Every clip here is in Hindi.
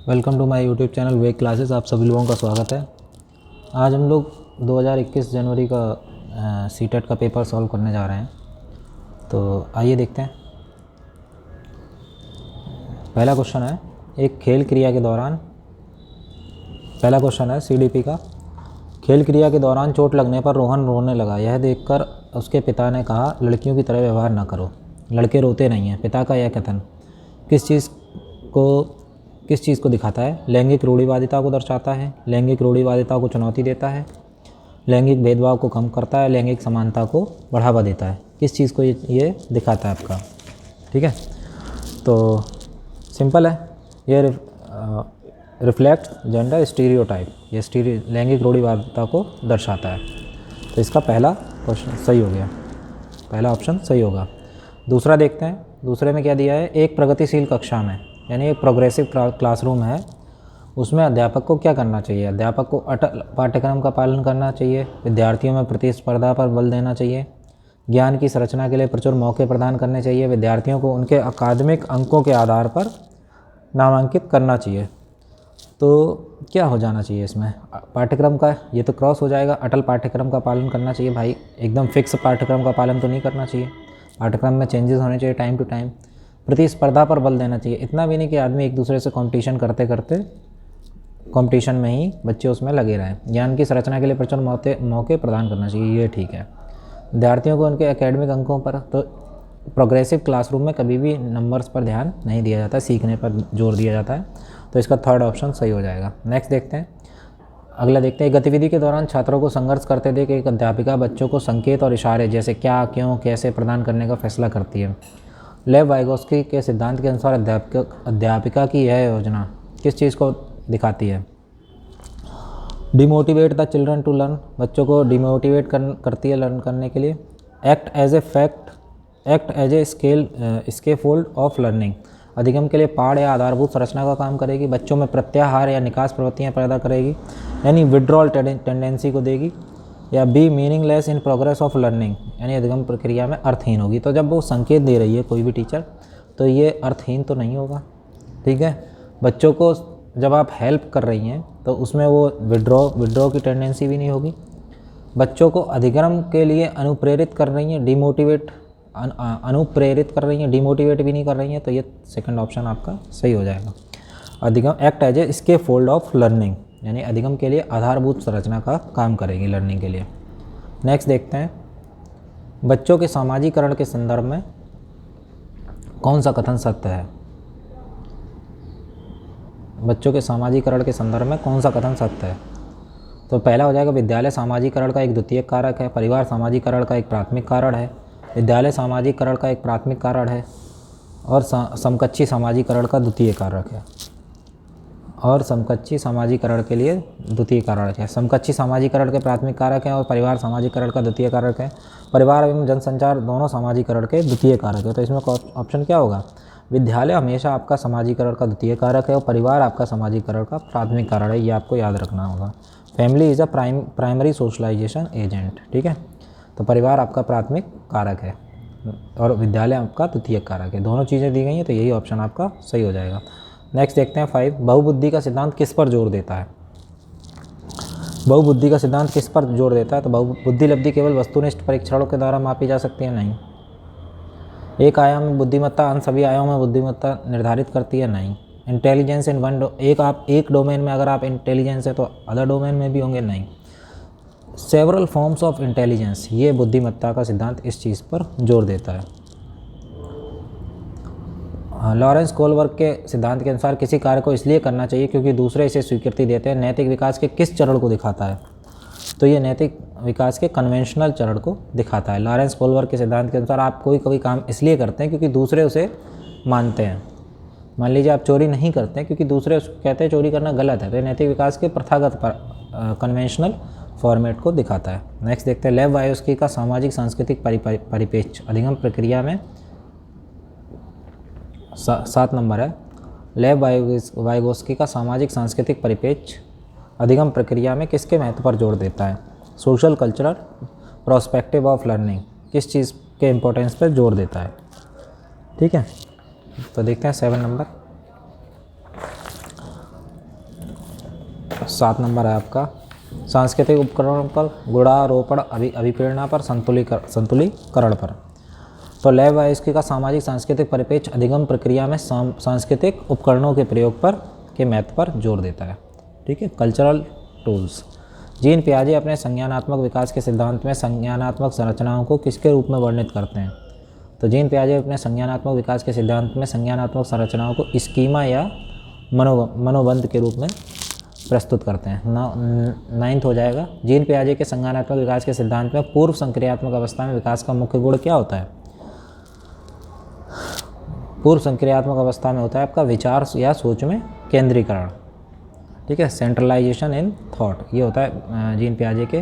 Welcome to my YouTube channel wake classes. आप सभी लोगों का स्वागत है। आज हम लोग 2021 जनवरी का सीटेट का पेपर सॉल्व करने जा रहे हैं। तो आइए देखते हैं। पहला क्वेश्चन है, एक खेल क्रिया के दौरान, पहला क्वेश्चन है सीडीपी का। खेल क्रिया के दौरान चोट लगने पर रोहन रोने लगा। यह देखकर उसके पिता ने कहा, लड़कियों की तरह व्यवहार न करो, लड़के रोते नहीं हैं। पिता का यह कथन किस चीज़ को दिखाता है? लैंगिक रूढ़िवादिता को दर्शाता है, लैंगिक रूढ़िवादिता को चुनौती देता है, लैंगिक भेदभाव को कम करता है, लैंगिक समानता को बढ़ावा देता है। किस चीज़ को ये दिखाता है आपका? ठीक है, तो सिंपल है, ये रिफ्लेक्ट जेंडर स्टीरियोटाइप, ये लैंगिक रूढ़िवादिता को दर्शाता है। तो इसका पहला क्वेश्चन सही हो गया, पहला ऑप्शन सही होगा। दूसरा देखते हैं, दूसरे में क्या दिया है? एक प्रगतिशील कक्षा में, यानी एक प्रोग्रेसिव क्लासरूम है, उसमें अध्यापक को क्या करना चाहिए? अध्यापक को अटल पाठ्यक्रम का पालन करना चाहिए, विद्यार्थियों में प्रतिस्पर्धा पर बल देना चाहिए, ज्ञान की संरचना के लिए प्रचुर मौके प्रदान करने चाहिए, विद्यार्थियों को उनके अकादमिक अंकों के आधार पर नामांकित करना चाहिए। तो क्या हो जाना चाहिए इसमें? पाठ्यक्रम का ये तो क्रॉस हो जाएगा। अटल पाठ्यक्रम का पालन करना चाहिए। भाई एकदम फिक्स पाठ्यक्रम का पालन तो नहीं करना चाहिए, पाठ्यक्रम में चेंजेस होने चाहिए टाइम टू टाइम। प्रतिस्पर्धा पर बल देना चाहिए, इतना भी नहीं कि आदमी एक दूसरे से कंपटीशन करते करते कंपटीशन में ही बच्चे उसमें लगे रहें। ज्ञान की संरचना के लिए प्रचुर मौके प्रदान करना चाहिए, ये ठीक है। विद्यार्थियों को उनके एकेडमिक अंकों पर, तो प्रोग्रेसिव क्लासरूम में कभी भी नंबर्स पर ध्यान नहीं दिया जाता, सीखने पर जोर दिया जाता है। तो इसका थर्ड ऑप्शन सही हो जाएगा। नेक्स्ट देखते हैं, अगला देखते हैं। गतिविधि के दौरान छात्रों को संघर्ष करते देख एक अध्यापिका बच्चों को संकेत और इशारे जैसे क्या, क्यों, कैसे प्रदान करने का फैसला करती है। लेव वाइगोस्की के सिद्धांत के अनुसार अध्यापिका की यह योजना किस चीज़ को दिखाती है? Demotivate the children to learn, बच्चों को डिमोटिवेट करती है लर्न करने के लिए। Act as a scaffold of learning, अधिगम के लिए पाठ या आधारभूत संरचना का काम करेगी। बच्चों में प्रत्याहार या निकास प्रवृत्तियाँ पैदा करेगी, यानी विड्रॉल टेंडेंसी को देगी। या be meaningless in progress of learning, यानी अधिगम प्रक्रिया में अर्थहीन होगी। तो जब वो संकेत दे रही है कोई भी टीचर, तो ये अर्थहीन तो नहीं होगा। ठीक है, बच्चों को जब आप हेल्प कर रही हैं तो उसमें वो विड्रॉ की टेंडेंसी भी नहीं होगी। बच्चों को अधिगम के लिए अनुप्रेरित कर रही हैं, अनुप्रेरित कर रही हैं, डिमोटिवेट भी नहीं कर रही हैं। तो ये सेकंड ऑप्शन आपका सही हो जाएगा। अधिगम act as a scaffold of learning, यानी अधिगम के लिए आधारभूत संरचना का काम करेगी लर्निंग के लिए। नेक्स्ट देखते हैं, बच्चों के सामाजिकरण के संदर्भ में कौन सा कथन सत्य है? बच्चों के सामाजिकरण के संदर्भ में कौन सा कथन सत्य है? तो पहला हो जाएगा, विद्यालय सामाजिकरण का एक द्वितीयक कारक है, परिवार सामाजिकरण का एक प्राथमिक कारण है। विद्यालय सामाजिकरण का एक प्राथमिक कारण है और समकक्षी सामाजिकरण का द्वितीय कारक है, और समकक्षी सामाजिकरण के लिए द्वितीय कारक है। समकक्षी सामाजिकरण के प्राथमिक कारक है और परिवार सामाजिकरण का द्वितीय कारक है। परिवार एवं जनसंचार दोनों सामाजिकरण के द्वितीय कारक है। तो इसमें ऑप्शन क्या होगा? विद्यालय हमेशा आपका सामाजिकरण का द्वितीय कारक है और परिवार आपका सामाजिकरण का प्राथमिक कारण है, ये आपको याद रखना होगा। Family is a primary socialisation agent. ठीक है, तो परिवार आपका प्राथमिक कारक है और विद्यालय आपका द्वितीय कारक है। दोनों चीज़ें दी गई हैं, तो यही ऑप्शन आपका सही हो जाएगा। नेक्स्ट देखते हैं 5, बहुबुद्धि का सिद्धांत किस पर जोर देता है? बहुबुद्धि का सिद्धांत किस पर जोर देता है? तो बहुबुद्धि लब्धि केवल वस्तुनिष्ठ परीक्षणों के द्वारा मापी जा सकती है? नहीं। एक आयाम में बुद्धिमत्ता अन्य सभी आयामों में बुद्धिमत्ता निर्धारित करती है? नहीं। इंटेलिजेंस इन वन एक डोमेन में अगर आप इंटेलिजेंस है तो अदर डोमेन में भी होंगे? नहीं। सेवरल फॉर्म्स ऑफ इंटेलिजेंस, ये बुद्धिमत्ता का सिद्धांत इस चीज़ पर जोर देता है। लॉरेंस कोलबर्ग के सिद्धांत के अनुसार किसी कार्य को इसलिए करना चाहिए क्योंकि दूसरे इसे स्वीकृति देते हैं, नैतिक विकास के किस चरण को दिखाता है? तो ये नैतिक विकास के कन्वेंशनल चरण को दिखाता है। लॉरेंस कोलबर्ग के सिद्धांत के अनुसार आप कोई काम इसलिए करते हैं क्योंकि दूसरे उसे मानते हैं। मान लीजिए आप चोरी नहीं करते हैं क्योंकि दूसरे कहते हैं चोरी करना गलत है, तो ये नैतिक विकास के प्रथागत कन्वेंशनल फॉर्मेट को दिखाता है। नेक्स्ट देखते हैं, लेव वाइगोस्की का सामाजिक सांस्कृतिक परिप्रेक्ष्य अधिगम प्रक्रिया में 7 नंबर है। लेव वाइगोस्की का सामाजिक सांस्कृतिक परिप्रेक्ष्य अधिगम प्रक्रिया में किसके महत्व पर जोर देता है? Social cultural prospective of learning, किस चीज़ के इम्पोर्टेंस पर जोर देता है? ठीक है, तो देखते हैं 7 नंबर। 7 नंबर है आपका सांस्कृतिक उपकरण पर गुणारोपण अभिप्रेरणा पर संतुलीकरण पर। तो लेवाइस्की का सामाजिक सांस्कृतिक परिप्रेक्ष्य अधिगम प्रक्रिया में सांस्कृतिक उपकरणों के प्रयोग पर के महत्व पर जोर देता है। ठीक है, कल्चरल टूल्स। जीन पियाजे अपने संज्ञानात्मक विकास के सिद्धांत में संज्ञानात्मक संरचनाओं को किसके रूप में वर्णित करते हैं? तो जीन पियाजे अपने संज्ञानात्मक विकास के सिद्धांत में संज्ञानात्मक संरचनाओं को स्कीमा या मनोबंध के रूप में प्रस्तुत करते हैं। 9th हो जाएगा, जीन पियाजे के संज्ञानात्मक विकास के सिद्धांत में पूर्व संक्रियात्मक अवस्था में विकास का मुख्य गुण क्या होता है? पूर्व संक्रियात्मक अवस्था में होता है आपका विचार या सोच में केंद्रीकरण। ठीक है, सेंट्रलाइजेशन इन थॉट, ये होता है जीन पियाजे के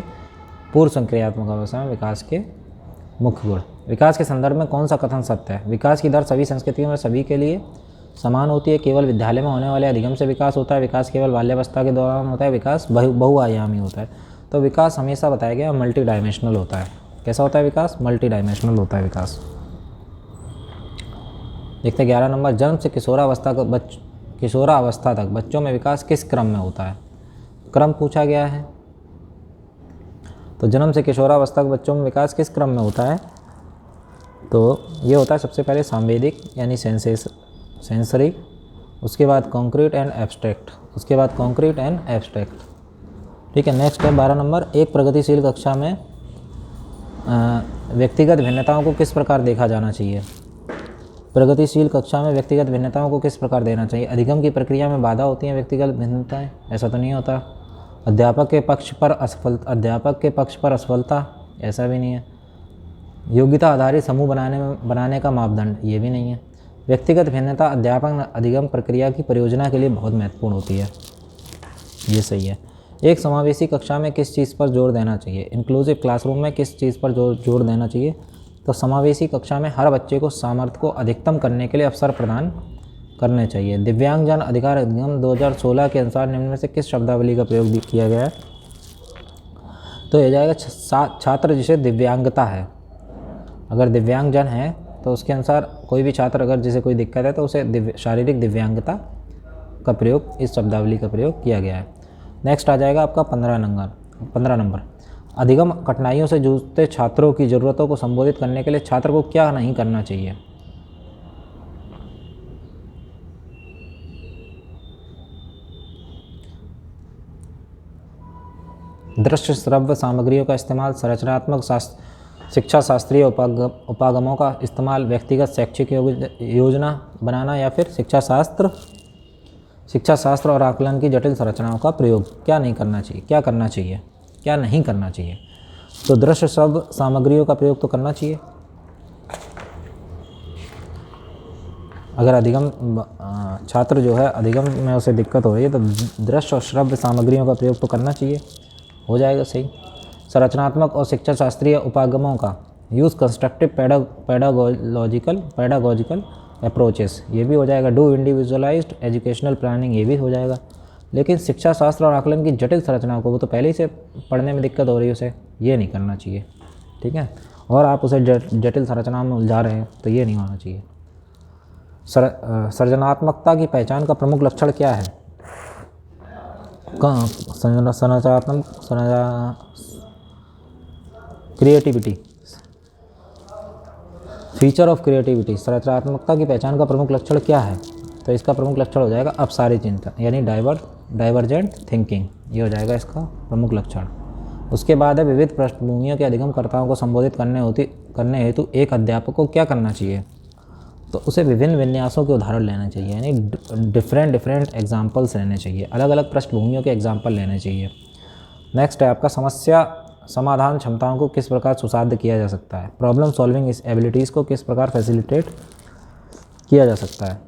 पूर्व संक्रियात्मक अवस्था में विकास के मुख्य गुण। विकास के संदर्भ में कौन सा कथन सत्य है? विकास की दर सभी संस्कृतियों में सभी के लिए समान होती है। केवल विद्यालय में होने वाले अधिगम से विकास होता है। विकास केवल बाल्यावस्था के दौरान होता है। विकास बहुआयामी होता है। तो विकास हमेशा बताया गया मल्टी डायमेंशनल होता है। कैसा होता है विकास? मल्टी डायमेंशनल होता है विकास। देखते 11 नंबर, जन्म से किशोरावस्था तक बच्चों में विकास किस क्रम में होता है? क्रम पूछा गया है। तो जन्म से किशोरावस्था के बच्चों में विकास किस क्रम में होता है? तो ये होता है सबसे पहले सांवेदिक यानी सेंसरी, उसके बाद कॉन्क्रीट एंड एब्स्ट्रैक्ट, उसके बाद कॉन्क्रीट एंड एब्स्ट्रैक्ट। ठीक है, नेक्स्ट है 12 नंबर, एक प्रगतिशील कक्षा में व्यक्तिगत भिन्नताओं को किस प्रकार देखा जाना चाहिए? प्रगतिशील कक्षा में व्यक्तिगत भिन्नताओं को किस प्रकार देना चाहिए? अधिगम की प्रक्रिया में बाधा होती हैं व्यक्तिगत भिन्नताएं? ऐसा तो नहीं होता। अध्यापक के पक्ष पर असफलता? ऐसा भी नहीं है। योग्यता आधारित समूह बनाने का मापदंड? ये भी नहीं है। व्यक्तिगत भिन्नता अध्यापन अधिगम प्रक्रिया की परियोजना के लिए बहुत महत्वपूर्ण होती है, ये सही है। एक समावेशी कक्षा में किस चीज़ पर जोर देना चाहिए? इंक्लूसिव क्लासरूम में किस चीज़ पर जोर देना चाहिए? तो समावेशी कक्षा में हर बच्चे को सामर्थ्य को अधिकतम करने के लिए अवसर प्रदान करने चाहिए। दिव्यांगजन अधिकार अधिनियम 2016 के अनुसार निम्न में से किस शब्दावली का प्रयोग किया गया है? तो यह जाएगा छात्र जिसे दिव्यांगता है। अगर दिव्यांगजन है तो उसके अनुसार कोई भी छात्र अगर जिसे कोई दिक्कत है तो उसे शारीरिक दिव्यांगता का प्रयोग, इस शब्दावली का प्रयोग किया गया है। नेक्स्ट आ जाएगा आपका 15 नंबर, अधिगम कठिनाइयों से जूझते छात्रों की ज़रूरतों को संबोधित करने के लिए छात्र को क्या नहीं करना चाहिए? दृश्य श्रव्य सामग्रियों का इस्तेमाल, संरचनात्मक शिक्षा शास्त्रीय उपागमों का इस्तेमाल, व्यक्तिगत शैक्षिक योजना बनाना, या फिर शिक्षा शास्त्र और आकलन की जटिल संरचनाओं का प्रयोग। क्या नहीं करना चाहिए? क्या करना चाहिए? क्या नहीं करना चाहिए? तो दृश्य श्रव्य सामग्रियों का प्रयोग तो करना चाहिए। अगर अधिगम छात्र जो है अधिगम में उसे दिक्कत हो रही है तो दृश्य और श्रव्य सामग्रियों का प्रयोग तो करना चाहिए, हो जाएगा सही। संरचनात्मक और शिक्षा शास्त्रीय उपागमों का यूज़ कंस्ट्रक्टिव पैडागोजिकल अप्रोचेस, ये भी हो जाएगा। डू इंडिविजुअलाइज्ड एजुकेशनल प्लानिंग, ये भी हो जाएगा। लेकिन शिक्षा शास्त्र और आकलन की जटिल संरचनाओं को, वो तो पहले ही से पढ़ने में दिक्कत हो रही है उसे, ये नहीं करना चाहिए। ठीक है, और आप उसे जटिल संरचनाओं में उलझा रहे हैं तो ये नहीं होना चाहिए। सृजनात्मकता की पहचान का प्रमुख लक्षण क्या है? Creativity, feature of creativity. सृजनात्मकता की पहचान का प्रमुख लक्षण क्या है? तो इसका प्रमुख लक्षण हो जाएगा अपसारी चिंतन यानी डाइवर्जेंट थिंकिंग, ये हो जाएगा इसका प्रमुख लक्षण। उसके बाद है विविध पृष्ठभूमियों के अधिगमकर्ताओं को संबोधित करने हेतु एक अध्यापक को क्या करना चाहिए? तो उसे विभिन्न विन्यासों के उदाहरण लेने चाहिए, यानी डिफरेंट एग्जाम्पल्स लेने चाहिए, अलग अलग पृष्ठभूमियों के एग्जाम्पल लेने चाहिए। नेक्स्ट है आपका समस्या समाधान क्षमताओं को किस प्रकार सुसाध्य किया जा सकता है? प्रॉब्लम सॉल्विंग इस एबिलिटीज़ को किस प्रकार फैसिलिटेट किया जा सकता है?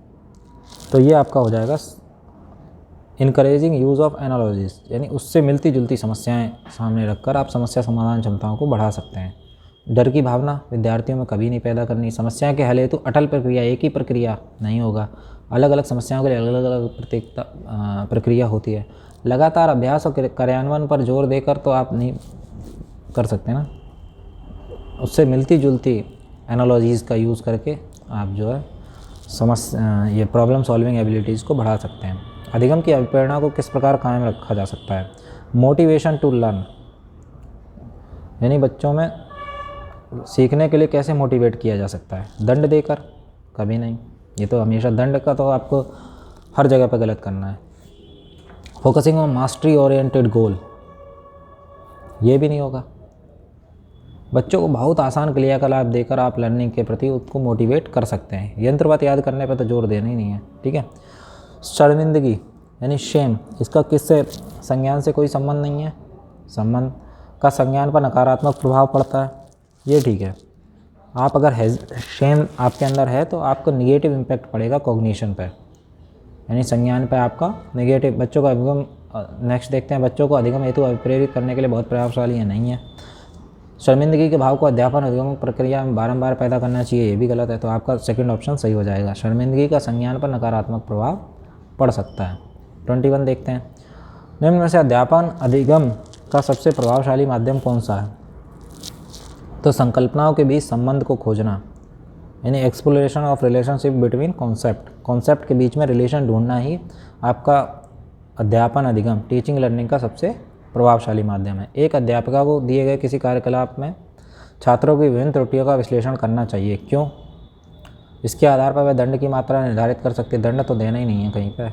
तो ये आपका हो जाएगा इनकरेजिंग यूज़ ऑफ एनालॉजीज, यानी उससे मिलती जुलती समस्याएं सामने रखकर आप समस्या समाधान क्षमताओं को बढ़ा सकते हैं। डर की भावना विद्यार्थियों में कभी नहीं पैदा करनी। समस्या के हल हेतु अटल प्रक्रिया, एक ही प्रक्रिया नहीं होगा, अलग अलग समस्याओं के लिए अलग अलग प्रक्रिया होती है। लगातार अभ्यास और कार्यान्वयन पर जोर देकर तो आप नहीं कर सकते ना, उससे मिलती जुलती एनालॉजीज़ का यूज़ करके आप जो है ये प्रॉब्लम सॉल्विंग एबिलिटीज़ को बढ़ा सकते हैं। अधिगम की अभिप्रेरणा को किस प्रकार कायम रखा जा सकता है? मोटिवेशन टू लर्न, यानी बच्चों में सीखने के लिए कैसे मोटिवेट किया जा सकता है? दंड देकर? कभी नहीं। ये तो हमेशा दंड का तो आपको हर जगह पर गलत करना है। फोकसिंग ऑन मास्टरी ओरिएंटेड गोल, ये भी नहीं होगा। बच्चों को बहुत आसान क्रियाकलाप देकर आप लर्निंग के प्रति उसको मोटिवेट कर सकते हैं। यंत्रवत याद करने पर तो जोर देना ही नहीं है, ठीक है। शर्मिंदगी यानी शेम, इसका किससे संज्ञान से कोई संबंध नहीं है। संबंध का संज्ञान पर नकारात्मक प्रभाव पड़ता है, ये ठीक है। आप अगर शेम आपके अंदर है तो आपको निगेटिव इम्पैक्ट पड़ेगा कॉग्निशन पर, यानी संज्ञान पर आपका निगेटिव। बच्चों का अधिगम, नेक्स्ट देखते हैं, बच्चों को अधिगम हेतु अभिप्रेरित करने के लिए बहुत प्रभावशाली है, नहीं है। शर्मिंदगी के भाव को अध्यापन अधिगम प्रक्रिया में बारंबार पैदा करना चाहिए, ये भी गलत है। तो आपका सेकंड ऑप्शन सही हो जाएगा। शर्मिंदगी का संज्ञान पर नकारात्मक प्रभाव पड़ सकता है। 21 देखते हैं, निम्न में से अध्यापन अधिगम का सबसे प्रभावशाली माध्यम कौन सा है? तो संकल्पनाओं के बीच संबंध को खोजना, यानी exploration of relationship between concept के बीच में रिलेशन ढूंढना ही आपका अध्यापन अधिगम टीचिंग लर्निंग का सबसे प्रभावशाली माध्यम है। एक अध्यापिका को दिए गए किसी कार्यकलाप में छात्रों की विभिन्न त्रुटियों का विश्लेषण करना चाहिए, क्यों? इसके आधार पर वह दंड की मात्रा निर्धारित कर सकते। दंड तो देना ही नहीं है कहीं पर।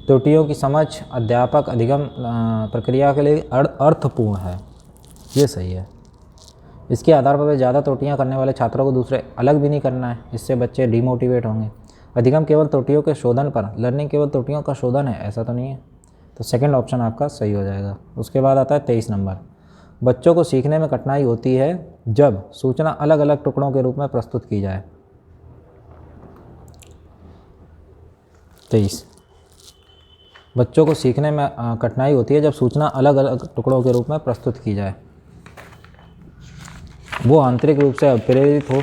त्रुटियों की समझ अध्यापक अधिगम प्रक्रिया के लिए अर्थपूर्ण है, ये सही है। इसके आधार पर वह ज़्यादा त्रुटियां करने वाले छात्रों को दूसरे अलग भी नहीं करना है, इससे बच्चे डिमोटिवेट होंगे। अधिगम केवल त्रुटियों के शोधन पर, लर्निंग केवल त्रुटियों का शोधन है, ऐसा तो नहीं है। तो सेकंड ऑप्शन आपका सही हो जाएगा। उसके बाद आता है 23 नंबर, बच्चों को सीखने में कठिनाई होती है जब सूचना अलग अलग टुकड़ों के रूप में प्रस्तुत की जाए। 23, बच्चों को सीखने में कठिनाई होती है जब सूचना अलग अलग टुकड़ों के रूप में प्रस्तुत की जाए। वो आंतरिक रूप से प्रेरित हो,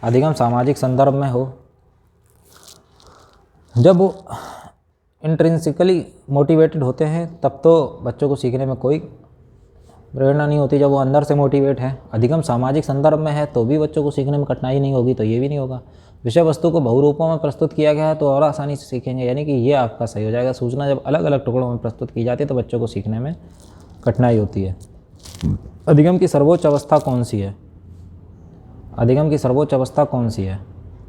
अधिगम सामाजिक संदर्भ में हो। जब वो इंट्रिंसिकली मोटिवेटेड होते हैं तब तो बच्चों को सीखने में कोई प्रेरणा नहीं होती। जब वो अंदर से मोटिवेट है, अधिगम सामाजिक संदर्भ में है, तो भी बच्चों को सीखने में कठिनाई नहीं होगी, तो ये भी नहीं होगा। विषय वस्तु को बहुरूपों में प्रस्तुत किया गया है तो और आसानी से सीखेंगे, यानी कि ये आपका सही हो जाएगा। सूचना जब अलग अलग टुकड़ों में प्रस्तुत की जाती है तो बच्चों को सीखने में कठिनाई होती है। अधिगम की सर्वोच्च अवस्था कौन सी है? अधिगम की सर्वोच्च अवस्था कौन सी है?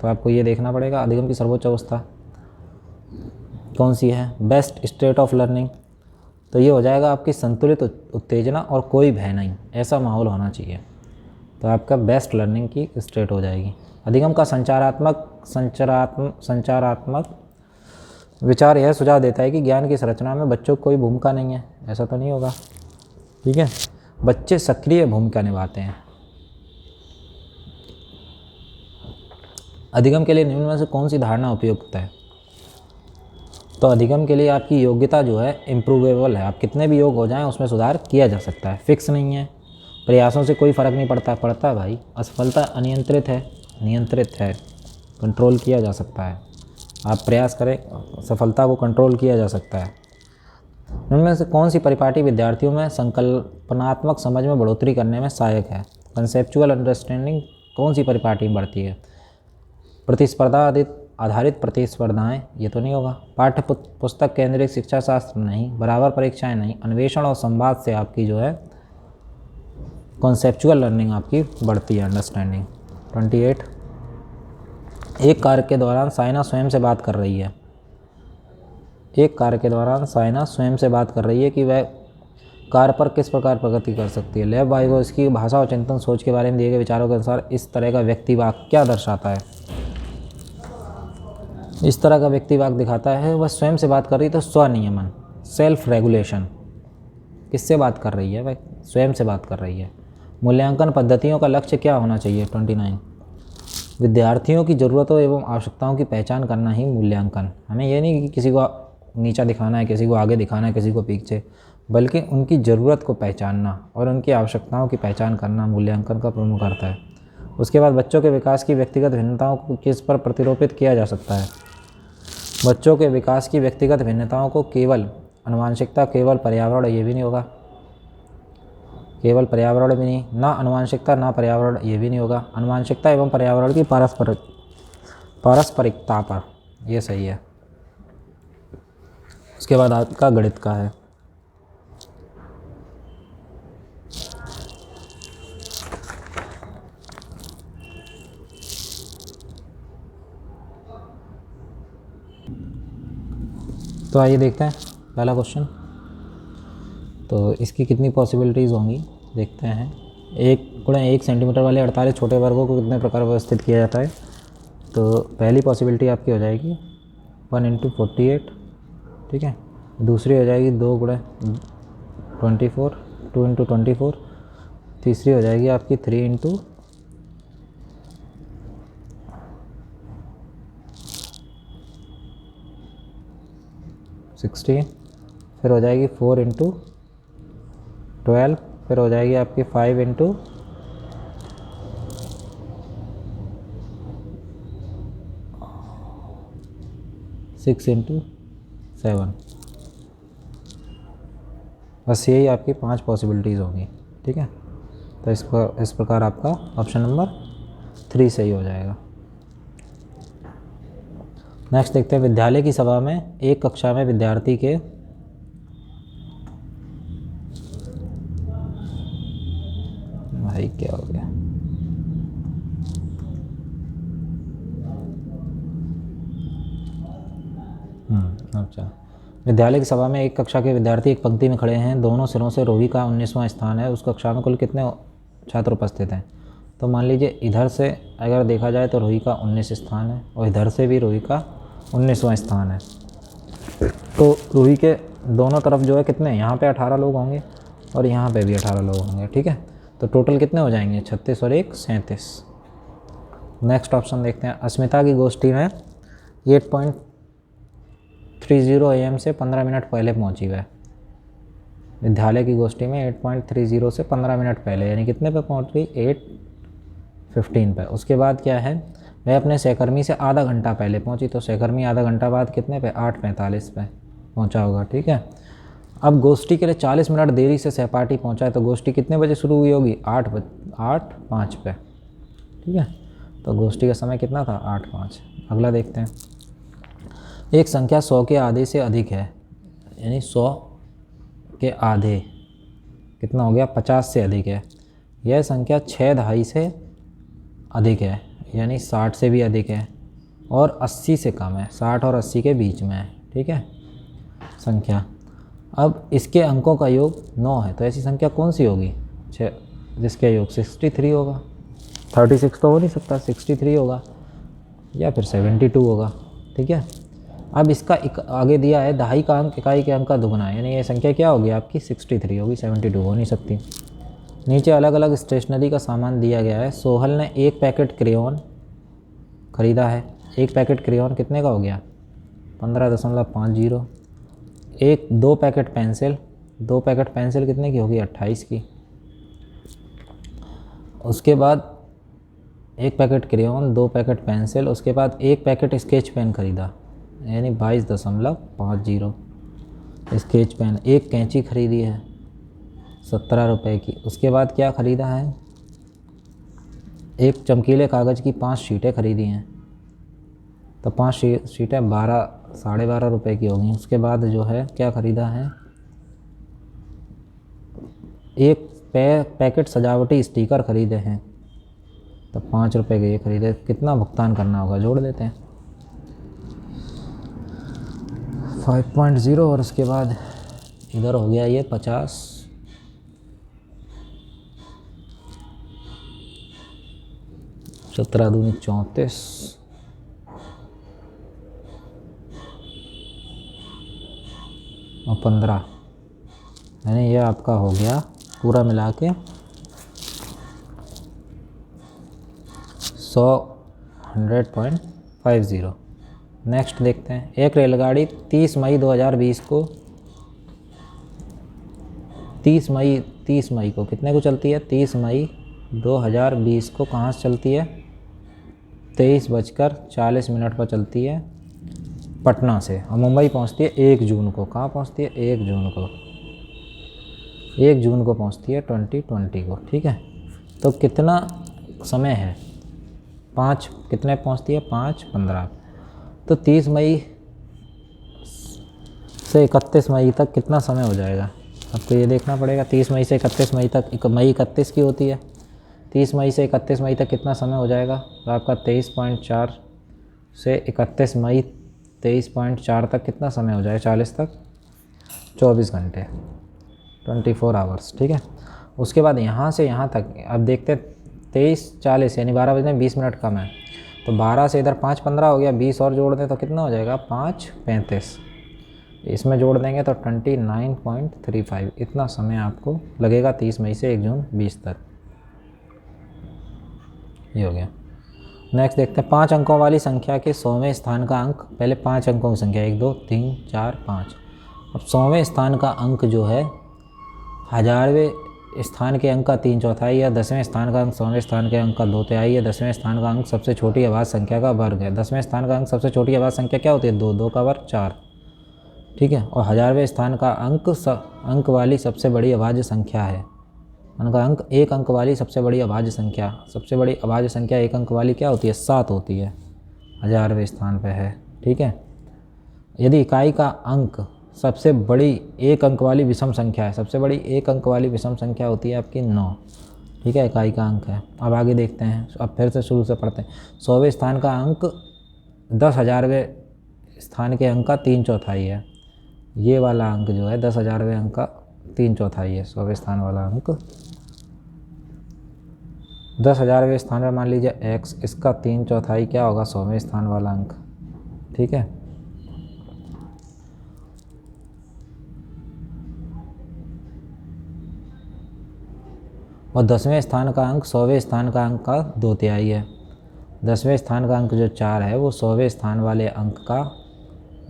तो आपको ये देखना पड़ेगा, अधिगम की सर्वोच्च अवस्था कौन सी है। बेस्ट स्टेट ऑफ लर्निंग, तो ये हो जाएगा आपकी संतुलित उत्तेजना और कोई भय नहीं, ऐसा माहौल होना चाहिए। तो आपका बेस्ट लर्निंग की स्टेट हो जाएगी। अधिगम का संचारात्मक विचार यह सुझाव देता है कि ज्ञान की संरचना में बच्चों को कोई भूमिका नहीं है, ऐसा तो नहीं होगा, ठीक है। बच्चे सक्रिय भूमिका निभाते हैं। अधिगम के लिए निम्न में से कौन सी धारणा उपयुक्त है? तो अधिगम के लिए आपकी योग्यता जो है इम्प्रूवेबल है, आप कितने भी योग हो जाएं उसमें सुधार किया जा सकता है, फिक्स नहीं है। प्रयासों से कोई फ़र्क नहीं पड़ता है भाई। असफलता अनियंत्रित है, नियंत्रित है, कंट्रोल किया जा सकता है। आप प्रयास करें, सफलता को कंट्रोल किया जा सकता है। इनमें से कौन सी परिपाटी विद्यार्थियों में संकल्पनात्मक समझ में बढ़ोतरी करने में सहायक है? कंसेप्चुअल अंडरस्टैंडिंग कौन सी परिपाटी में बढ़ती है? प्रतिस्पर्धा आधारित प्रतिस्पर्धाएं, ये तो नहीं होगा। पाठ्य पुस्तक केंद्रित शिक्षा शास्त्र नहीं, बराबर परीक्षाएं नहीं, अन्वेषण और संवाद से आपकी जो है कॉन्सेप्चुअल लर्निंग आपकी बढ़ती है, अंडरस्टैंडिंग। 28, एक कार्य के दौरान साइना स्वयं से बात कर रही है। एक कार्य के दौरान साइना स्वयं से बात कर रही है कि वह कार्य पर किस प्रकार प्रगति कर सकती है। लेव वाइगोस्की भाषा और चिंतन सोच के बारे में दिए गए विचारों के अनुसार इस तरह का व्यक्ति वाक्य क्या दर्शाता है? इस तरह का व्यक्ति वाक्य दिखाता है वह स्वयं से बात कर रही है, तो स्वनियमन, सेल्फ रेगुलेशन। किससे बात कर रही है? वह स्वयं से बात कर रही है। मूल्यांकन पद्धतियों का लक्ष्य क्या होना चाहिए? 29, विद्यार्थियों की ज़रूरतों एवं आवश्यकताओं की पहचान करना ही मूल्यांकन। हमें ये नहीं कि किसी को नीचा दिखाना है, किसी को आगे दिखाना है, किसी को पीछे, बल्कि उनकी ज़रूरत को पहचानना और उनकी आवश्यकताओं की पहचान करना मूल्यांकन का प्रमुख अर्थ है। उसके बाद बच्चों के विकास की व्यक्तिगत भिन्नताओं को किस पर प्रतिरोपित किया जा सकता है? बच्चों के विकास की व्यक्तिगत भिन्नताओं को केवल आनुवंशिकता, केवल पर्यावरण, ये भी नहीं होगा। केवल पर्यावरण भी नहीं, ना आनुवंशिकता ना पर्यावरण, ये भी नहीं होगा। आनुवंशिकता एवं पर्यावरण की पारस्परिकता पर, ये सही है। उसके बाद आपका गणित का है। तो आइए देखते हैं पहला क्वेश्चन। तो इसकी कितनी पॉसिबिलिटीज़ होंगी देखते हैं। 1 सेंटीमीटर वाले 48 छोटे वर्गों को कितने प्रकार व्यवस्थित किया जाता है। तो पहली पॉसिबिलिटी आपकी हो जाएगी 1 × 48, ठीक है। दूसरी हो जाएगी 2 × 24, 2 × 24। तीसरी हो जाएगी आपकी 3 × 16, फिर हो जाएगी 4 × 12, फिर हो जाएगी आपकी 5 × 6 × 7। बस यही आपकी 5 पॉसिबिलिटीज़ होंगी, ठीक है। तो इस प्रकार आपका ऑप्शन नंबर 3 सही हो जाएगा। नेक्स्ट देखते हैं, विद्यालय की सभा में एक कक्षा में विद्यार्थी के भाई क्या हो गया, अच्छा। विद्यालय की सभा में एक कक्षा के विद्यार्थी एक पंक्ति में खड़े हैं। दोनों सिरों से रोही का 19वां स्थान है। उस कक्षा में कुल कितने छात्र उपस्थित हैं। तो मान लीजिए इधर से अगर देखा जाए तो रोही का 19 स्थान है और इधर से भी रोही का 19वां स्थान है। तो रोही के दोनों तरफ जो है कितने, यहाँ पे 18 लोग होंगे और यहाँ पे भी 18 लोग होंगे, ठीक है। तो टोटल कितने हो जाएंगे, 36 और 1 37। नेक्स्ट ऑप्शन देखते हैं, अस्मिता की गोष्ठी में 8.30 AM से 15 मिनट पहले पहुंची वह। विद्यालय की गोष्ठी में 8.30 से 15 मिनट पहले, यानी कितने पे पहुंच गई, 8:15 पे। उसके बाद क्या है, वह अपने सहकर्मी से आधा घंटा पहले पहुंची। तो सहकर्मी आधा घंटा बाद कितने पे, 8:45 पे पहुंचा होगा, ठीक है। अब गोष्ठी के लिए 40 मिनट देरी से सहपाठी पहुंचा है। तो गोष्ठी कितने बजे शुरू हुई होगी, 8:05 पे, ठीक है। तो गोष्ठी का समय कितना था, 8:05। अगला देखते हैं, एक संख्या 100 के आधे से अधिक है, यानी 100 के आधे कितना हो गया, 50 से अधिक है। यह संख्या 6/2 से अधिक है, यानी 60 से भी अधिक है, और 80 से कम है, 60 और 80 के बीच में है, ठीक है संख्या। अब इसके अंकों का योग 9 है। तो ऐसी संख्या कौन सी होगी, जिसका योग 63 होगा। 36 तो हो नहीं सकता, 63 होगा या फिर 72 होगा, ठीक है। अब इसका आगे दिया है दहाई का अंक इकाई के अंक का दुगुना है, यानी ये संख्या क्या होगी आपकी, 63 होगी, 72 हो नहीं सकती। नीचे अलग अलग स्टेशनरी का सामान दिया गया है। सोहल ने 1 पैकेट क्रेयॉन ख़रीदा है। 1 पैकेट क्रेयॉन कितने का हो गया, 15.50। 2 पैकेट पेंसिल, 2 पैकेट पेंसिल कितने की होगी, 28 की। उसके बाद 1 पैकेट क्रेयॉन, 2 पैकेट पेंसिल, उसके बाद 1 पैकेट स्केच पेन ख़रीदा, यानी 22.50 स्केच पेन। 1 कैंची खरीदी है 17 रुपये की। उसके बाद क्या ख़रीदा है, 1 चमकीले कागज़ की 5 शीटें खरीदी हैं। तो 5 शीटें 12.5 रुपये की होगी। उसके बाद जो है क्या ख़रीदा है, 1 पैकेट सजावटी स्टिकर ख़रीदे हैं। तो 5 रुपये के ये ख़रीदे। कितना भुगतान करना होगा, जोड़ देते हैं 5.0 और उसके बाद इधर हो गया ये 50, 17 दूनी 34 और 15, यानी ये आपका हो गया पूरा मिला के 100.50। नेक्स्ट देखते हैं, एक रेलगाड़ी 30 मई 2020 को 30 मई को कितने को चलती है, 30 मई 2020 को कहाँ से चलती है, 23:40 पर चलती है पटना से, और मुंबई पहुँचती है 1 जून को। कहाँ पहुँचती है, 1 जून को, 1 जून को पहुँचती है 2020 को, ठीक है। तो कितना समय है, 5 कितने पहुँचती है, 5:15। तो 30 मई से 31 मई तक कितना समय हो जाएगा, आपको ये देखना पड़ेगा। 30 मई से 31 मई तक, मई 31 की होती है, 30 मई से 31 मई तक कितना समय हो जाएगा, तो आपका 23.4 से 31 मई 23.4 तक कितना समय हो जाएगा, 40 तक 24 घंटे, 24 आवर्स, ठीक है। उसके बाद यहाँ से यहाँ तक अब देखते हैं 23:40 यानी 12 बजने 20 मिनट कम है, तो 12 से इधर 5:15 हो गया, 20 और जोड़ दें तो कितना हो जाएगा 5:35, इसमें जोड़ देंगे तो 29.35, इतना समय आपको लगेगा 30 मई से 1 जून 20 तक। ये हो गया। नेक्स्ट देखते हैं 5 अंकों वाली संख्या के 100वें स्थान का अंक, पहले 5 अंकों की संख्या 1 2 3 4 5। अब 100वें स्थान का अंक जो है 1000वें स्थान के अंक का 3/4 है, 10वें स्थान का अंक 100वें स्थान के अंक का 2/3 है, 10वें स्थान का अंक सबसे छोटी अभाज्य संख्या का वर्ग है। 10वें स्थान का अंक सबसे छोटी अभाज्य संख्या क्या होती है, 2, 2 का वर्ग 4, ठीक है। और 1000वें स्थान का अंक वाली सबसे बड़ी अभाज्य संख्या है, उनका अंक 1 अंक वाली सबसे बड़ी अभाज्य संख्या, सबसे बड़ी अभाज्य संख्या 1 अंक वाली क्या होती है, 7 होती है, 1000वें स्थान पे है, ठीक है। यदि इकाई का अंक सबसे बड़ी 1 अंक वाली विषम संख्या है, सबसे बड़ी 1 अंक वाली विषम संख्या होती है आपकी 9, ठीक है, इकाई का अंक है। अब आगे देखते हैं, अब फिर से शुरू से पढ़ते हैं। 100वें स्थान का अंक 10,000वें स्थान के अंक का 3/4 है, ये वाला अंक जो है 10,000वें अंक का 3/4 है, 100वें स्थान वाला अंक 10,000वें स्थान पर मान लीजिए x, इसका 3/4 क्या होगा 100वें स्थान वाला अंक, ठीक है। और 10वें स्थान का अंक 100वें स्थान का अंक का 2/3 है, 10वें स्थान का अंक जो 4 है वो 100वें स्थान वाले अंक का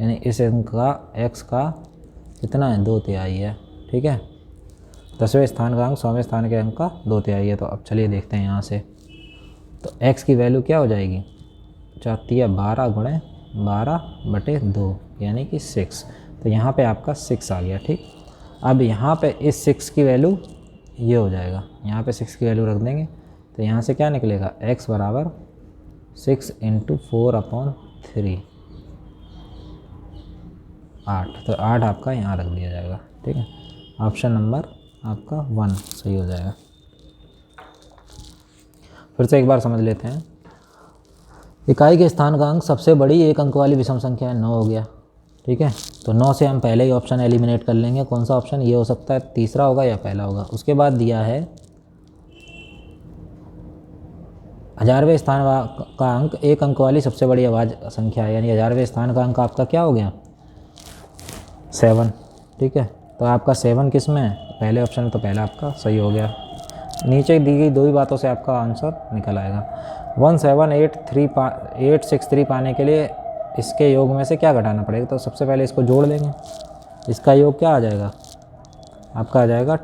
यानी इस अंक का x का कितना है 2/3 है, ठीक है। 10वें स्थान का अंक 100वें स्थान के अंक का 2/3 है। तो अब चलिए देखते हैं यहाँ से, तो x की वैल्यू क्या हो जाएगी, 4×12 × 12/2 यानी कि 6, तो यहाँ पे आपका 6 आ गया, ठीक। अब यहाँ पे इस 6 की वैल्यू ये हो जाएगा, यहाँ पे 6 की वैल्यू रख देंगे तो यहाँ से क्या निकलेगा, x बराबर 6 × 4/3, 8, तो 8 आपका यहाँ रख दिया जाएगा, ठीक है। ऑप्शन नंबर आपका 1 सही हो जाएगा। फिर से एक बार समझ लेते हैं। इकाई के स्थान का अंक सबसे बड़ी 1 अंक वाली विषम संख्या है, 9 हो गया, ठीक है। तो 9 से हम पहले ही ऑप्शन एलिमिनेट कर लेंगे, कौन सा ऑप्शन, ये हो सकता है, तीसरा होगा या पहला होगा। उसके बाद दिया है 1000वें स्थान का अंक 1 अंक वाली सबसे बड़ी अभाज्य संख्या है, यानी 1000वें स्थान का अंक आपका क्या हो गया 7, ठीक है। तो आपका 7 किस में है, पहले ऑप्शन में, तो पहला आपका सही हो गया। नीचे दी गई 2 ही बातों से आपका आंसर निकल आएगा। 17863 पाने के लिए इसके योग में से क्या घटाना पड़ेगा, तो सबसे पहले इसको जोड़ देंगे, इसका योग क्या आ जाएगा आपका, आ जाएगा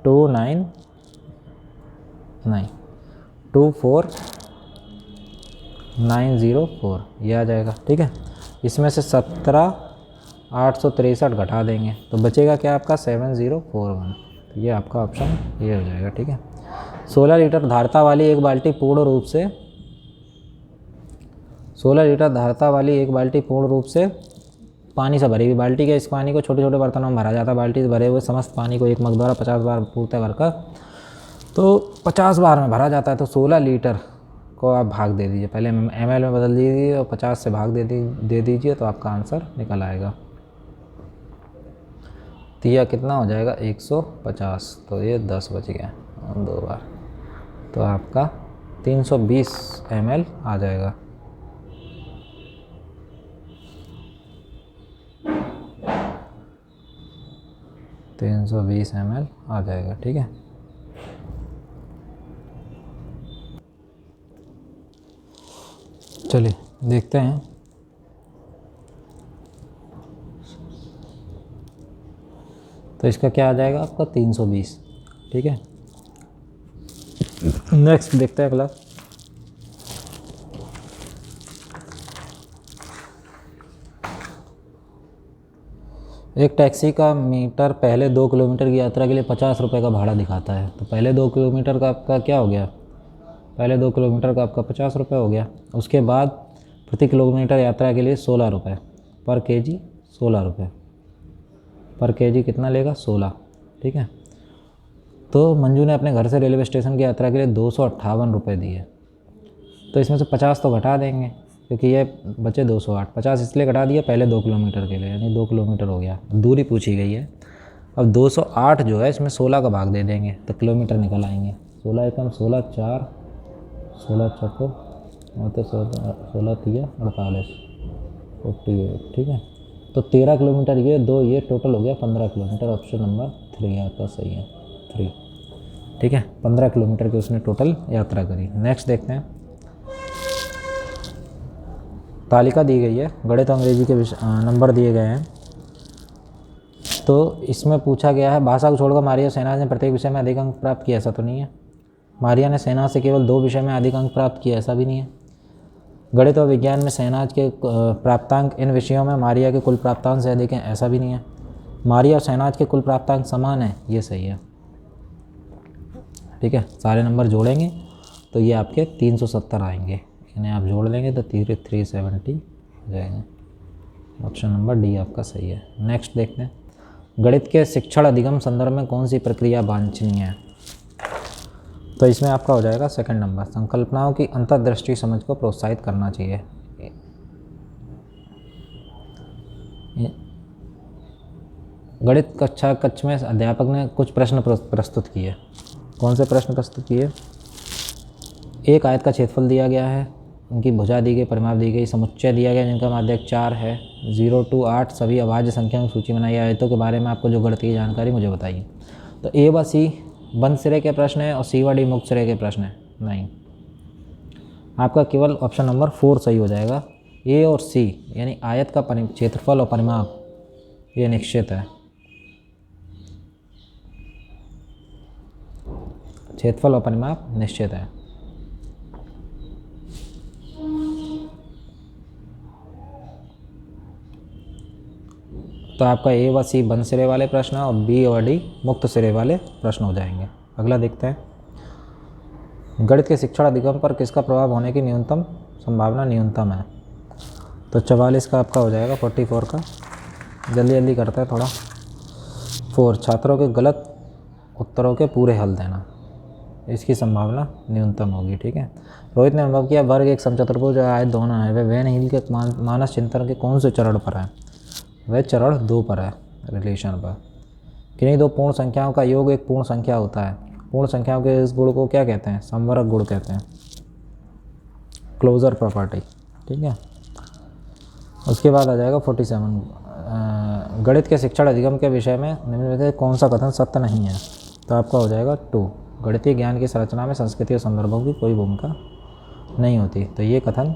24904 ये आ जाएगा, ठीक है। इसमें से 17,863 घटा देंगे तो बचेगा क्या आपका 7041, तो ये आपका ऑप्शन ये हो जाएगा, ठीक है। 16 लीटर धारता वाली एक बाल्टी पूर्ण रूप से 16 लीटर धारता वाली एक बाल्टी पूर्ण रूप से पानी से भरी हुई, बाल्टी के इस पानी को छोटे छोटे बर्तनों में भरा जाता है। बाल्टी से भरे हुए समस्त पानी को एक मग द्वारा 50 बार पूर्णतः भरकर तो 50 बार में भरा जाता है। तो 16 लीटर को आप भाग दे दीजिए, पहले ml में बदल दीजिए और 50 से भाग दे दीजिए तो आपका आंसर निकल आएगा। तो यह कितना हो जाएगा 150, तो ये 10 बच गया 2 बार, तो आपका 320 ml आ जाएगा। तो 320 ml आ जाएगा, ठीक है। चलिए देखते हैं। तो इसका क्या आ जाएगा आपका 320, ठीक है। नेक्स्ट देखते हैं अगला। एक टैक्सी का मीटर पहले 2 किलोमीटर की यात्रा के लिए 50 रुपये का भाड़ा दिखाता है। तो पहले 2 किलोमीटर का आपका क्या हो गया, पहले 2 किलोमीटर का आपका 50 रुपये हो गया। उसके बाद प्रति किलोमीटर यात्रा के लिए 16 रुपये, पर केजी 16 रुपये, पर केजी कितना लेगा 16, ठीक है। तो मंजू ने अपने घर से रेलवे स्टेशन की यात्रा के लिए 258 रुपये दिए। तो इसमें से 50 तो घटा देंगे क्योंकि ये बचे 208। 50 इसलिए घटा दिया पहले 2 किलोमीटर के लिए, यानी 2 किलोमीटर हो गया, दूरी पूछी गई है। अब 208 जो है इसमें 16 का भाग दे देंगे तो किलोमीटर निकल आएंगे। 16 एकम 16 4 16 चक्को और तो 16 3 48 48, ठीक है। तो 13 किलोमीटर ये 2 ये टोटल हो गया 15 किलोमीटर। ऑप्शन नंबर 3 आपका सही है, 3, ठीक है। 15 किलोमीटर की उसने टोटल यात्रा करी। नेक्स्ट देखते हैं, तालिका दी गई है, गणित अंग्रेजी के नंबर दिए गए हैं। तो इसमें पूछा गया है भाषा को छोड़कर मारिया सेना ने प्रत्येक विषय में अधिक अंक प्राप्त किया, ऐसा तो नहीं है। मारिया ने सेना से केवल 2 विषय में अधिक अंक प्राप्त किया, ऐसा भी नहीं है। गणित और विज्ञान में सेनाज के प्राप्तांक इन विषयों में मारिया के कुल प्राप्तांक से अधिक हैं, ऐसा भी नहीं है। मारिया और सेनाज के कुल प्राप्तांक समान हैं, ये सही है, ठीक है। सारे नंबर जोड़ेंगे तो ये आपके 370 आएंगे, इन्हें आप जोड़ लेंगे तो 370 हो जाएंगे। ऑप्शन नंबर डी आपका सही है। नेक्स्ट देखते हैं, गणित के शिक्षण अधिगम संदर्भ में कौन सी प्रक्रिया वांछनीय है। तो इसमें आपका हो जाएगा सेकंड नंबर, संकल्पनाओं की अंतर्दृष्टि समझ को प्रोत्साहित करना चाहिए। गणित कक्षा में अध्यापक ने कुछ प्रश्न प्रस्तुत किए। कौन से प्रश्न प्रस्तुत किए? एक आयत का क्षेत्रफल दिया गया है, उनकी भुजा दी गई, परिमाप दी गई, समुच्चय दिया गया जिनका माध्यक 4 है, 0 to 8 सभी अभाज्य संख्याओं की सूची बनाई। आयतों के बारे में आपको जो गणितीय जानकारी मुझे बताइए। तो ए व सी बंद सिरे के प्रश्न है और सी व डी मुक्त सिरे के प्रश्न है, नहीं। आपका केवल ऑप्शन नंबर 4 सही हो जाएगा। ए और सी यानी आयत का क्षेत्रफल और परिमाप ये निश्चित है, क्षेत्रफल और परिमाप निश्चित है। तो आपका ए व सी बंद सिरे वाले प्रश्न और बी और डी मुक्त सिरे वाले प्रश्न हो जाएंगे। अगला देखते हैं, गणित के शिक्षण अधिगम पर किसका प्रभाव होने की न्यूनतम संभावना न्यूनतम है। तो 44 का आपका हो जाएगा, 44 का जल्दी जल्दी करते हैं थोड़ा। 4 छात्रों के गलत उत्तरों के पूरे हल देना, इसकी संभावना न्यूनतम होगी, ठीक है। रोहित ने अनुभव किया वर्ग एक समचतुर्भुज आयत दोनों है, वह वैन हील के मानस चिंतन के कौन से चरण पर है। वह चरण 2 पर है, रिलेशन पर। किन्हीं 2 पूर्ण संख्याओं का योग एक पूर्ण संख्या होता है। पूर्ण संख्याओं के इस गुण को क्या कहते हैं? समवर्ग गुण कहते हैं, क्लोजर प्रॉपर्टी, ठीक है। उसके बाद आ जाएगा 47, गणित के शिक्षण अधिगम के विषय में निम्नलिखित में कौन सा कथन सत्य नहीं है। तो आपका हो जाएगा 2, गणितीय ज्ञान की संरचना में संस्कृति और संदर्भों की कोई भूमिका नहीं होती। तो ये कथन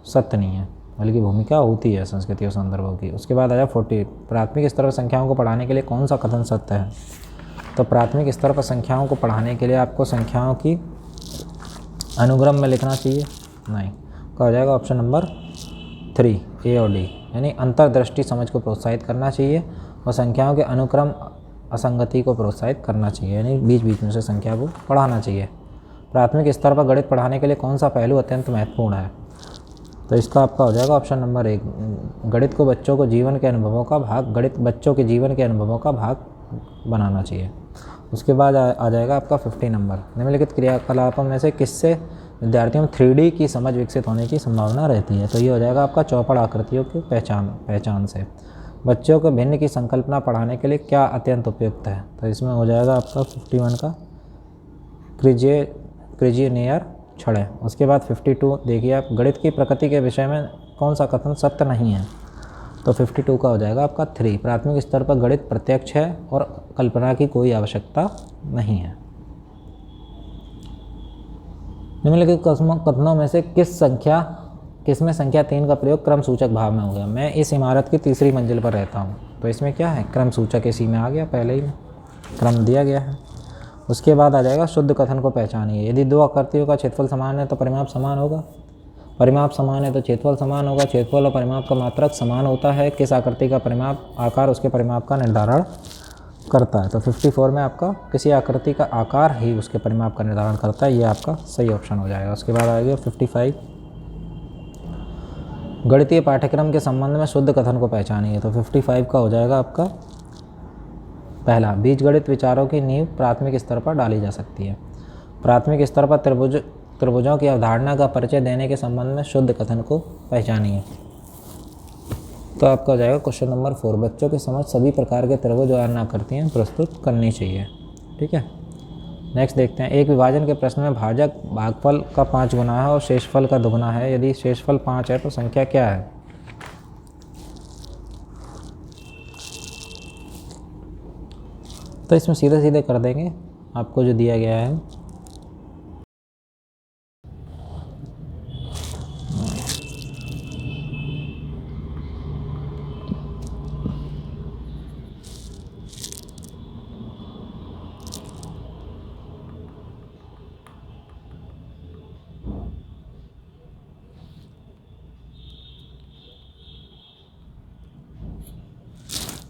सत्य नहीं है, बल्कि भूमिका होती है संस्कृति और संदर्भों की। उसके बाद आया 40, प्राथमिक स्तर पर संख्याओं को पढ़ाने के लिए कौन सा कथन सत्य है। तो प्राथमिक स्तर पर संख्याओं को पढ़ाने के लिए आपको संख्याओं की अनुक्रम में लिखना चाहिए, नहीं। का हो जाएगा ऑप्शन नंबर 3, ए और डी, यानी अंतर्दृष्टि समझ को प्रोत्साहित करना चाहिए और संख्याओं के अनुक्रम असंगति को प्रोत्साहित करना चाहिए, यानी बीच बीच में से संख्या को पढ़ाना चाहिए। प्राथमिक स्तर पर गणित पढ़ाने के लिए कौन सा पहलू अत्यंत महत्वपूर्ण है। तो इसका आपका हो जाएगा ऑप्शन नंबर 1, गणित को बच्चों को जीवन के अनुभवों का भाग, गणित बच्चों के जीवन के अनुभवों का भाग बनाना चाहिए। उसके बाद आ जाएगा आपका 50 नंबर, निम्नलिखित क्रियाकलापों में से किससे विद्यार्थियों में 3D की समझ विकसित होने की संभावना रहती है। तो ये हो जाएगा आपका चौपड़ आकृतियों की पहचान से। बच्चों को भिन्न की संकल्पना पढ़ाने के लिए क्या अत्यंत उपयुक्त है। तो इसमें हो जाएगा आपका 51 का क्रिजिनियर छड़ है। उसके बाद 52 देखिए आप, गणित की प्रकृति के विषय में कौन सा कथन सत्य नहीं है। तो 52 का हो जाएगा आपका 3, प्राथमिक स्तर पर गणित प्रत्यक्ष है और कल्पना की कोई आवश्यकता नहीं है। निम्नलिखित कथनों में से किसमें संख्या 3 का प्रयोग क्रम सूचक भाव में हो गया। मैं इस इमारत की 3री मंजिल पर रहता हूँ। तो इसमें क्या है, क्रम सूचक इसी में आ गया, पहले ही क्रम दिया गया है। उसके बाद आ जाएगा शुद्ध कथन को पहचानिए। यदि 2 आकृतियों का क्षेत्रफल समान है तो परिमाप समान होगा, परिमाप समान है तो क्षेत्रफल समान होगा, क्षेत्रफल और परिमाप का मात्रक समान होता है। किस आकृति का परिमाप आकार उसके परिमाप का निर्धारण करता है। तो 54 में आपका किसी आकृति का आकार ही उसके परिमाप का निर्धारण करता है, ये आपका सही ऑप्शन हो जाएगा। उसके बाद आएगा 55, गणितीय पाठ्यक्रम के संबंध में शुद्ध कथन को पहचानिए। तो 55 का हो जाएगा आपका पहला, बीजगणित विचारों की नींव प्राथमिक स्तर पर डाली जा सकती है। प्राथमिक स्तर पर त्रिभुजों की अवधारणा का परिचय देने के संबंध में शुद्ध कथन को पहचानिए। तो आपका हो जाएगा क्वेश्चन नंबर 4, बच्चों की समझ सभी प्रकार के त्रिभुज और आकृतियाँ प्रस्तुत करनी चाहिए। ठीक है, नेक्स्ट देखते हैं। एक विभाजन के प्रश्न में भाजक भागफल का 5 गुना है और शेषफल का दुगुना है। यदि शेषफल 5 है तो संख्या क्या है? तो इसमें सीधे सीधे कर देंगे, आपको जो दिया गया है।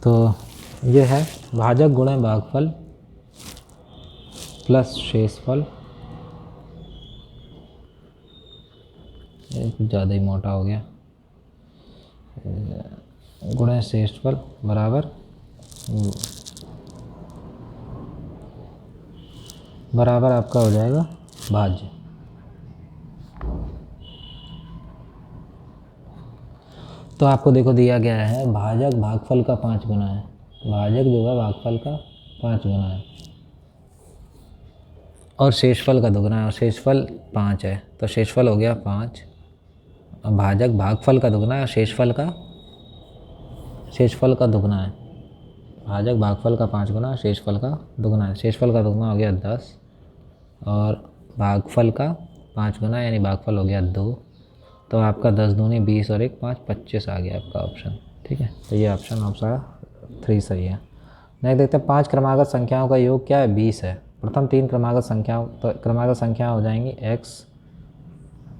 तो ये है भाजक गुणे भागफल प्लस शेषफल, कुछ ज़्यादा ही मोटा हो गया, गुणे शेषफल बराबर आपका हो जाएगा भाज्य। तो आपको देखो दिया गया है भाजक भागफल का 5 गुना है, भाजक जो है भागफल का 5 गुना है और शेषफल का दुगना है, और शेषफल 5 है तो शेषफल हो गया 5। और भाजक भागफल का दुगना है और शेषफल का दुगना है। भाजक भागफल का 5 गुना, शेषफल का दुगना है। शेषफल का दुगना हो गया 10 और भागफल का 5 गुना यानी भागफल हो गया 2। तो आपका 10 दूनी 20 और 1 5 25 आ गया आपका ऑप्शन। ठीक है, तो ये ऑप्शन आपका 3 सही है। नेक्स्ट देखते हैं 5 क्रमागत संख्याओं का योग क्या है? 20 है। प्रथम 3 क्रमागत संख्याओं, तो क्रमागत संख्या हो जाएंगी x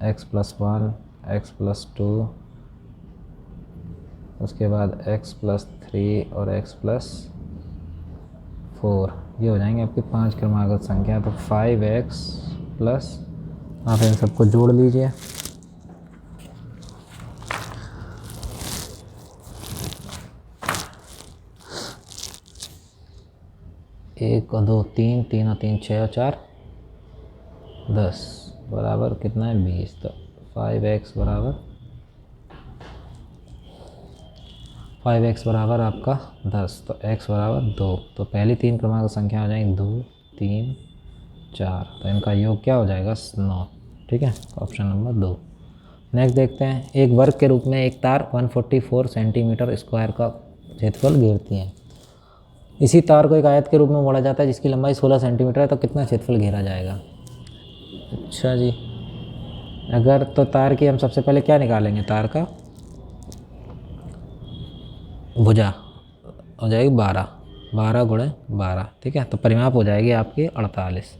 + 1 x + 2, उसके बाद x + 3 और x + 4, ये हो जाएंगे आपकी 5 क्रमागत संख्या। तो 5x प्लस, आप इन सबको जोड़ लीजिए, 1 और 2 3, 3 और 3 6 और 4 10 बराबर कितना है? 20। तो 5x बराबर आपका 10, तो x बराबर 2। तो पहली 3 क्रमांक संख्या हो जाएंगी 2 3 4, तो इनका योग क्या हो जाएगा? 9। ठीक है, ऑप्शन नंबर 2। नेक्स्ट देखते हैं, एक वर्ग के रूप में एक तार 144 सेंटीमीटर स्क्वायर का क्षेत्रफल घेरती है। इसी तार को एक आयत के रूप में मोड़ा जाता है जिसकी लंबाई 16 सेंटीमीटर है, तो कितना क्षेत्रफल घेरा जाएगा? अच्छा जी, अगर तो तार की हम सबसे पहले क्या निकालेंगे? तार का भुजा हो जाएगी 12 गुणे 12। ठीक है, तो परिमाप हो जाएगी आपकी 48।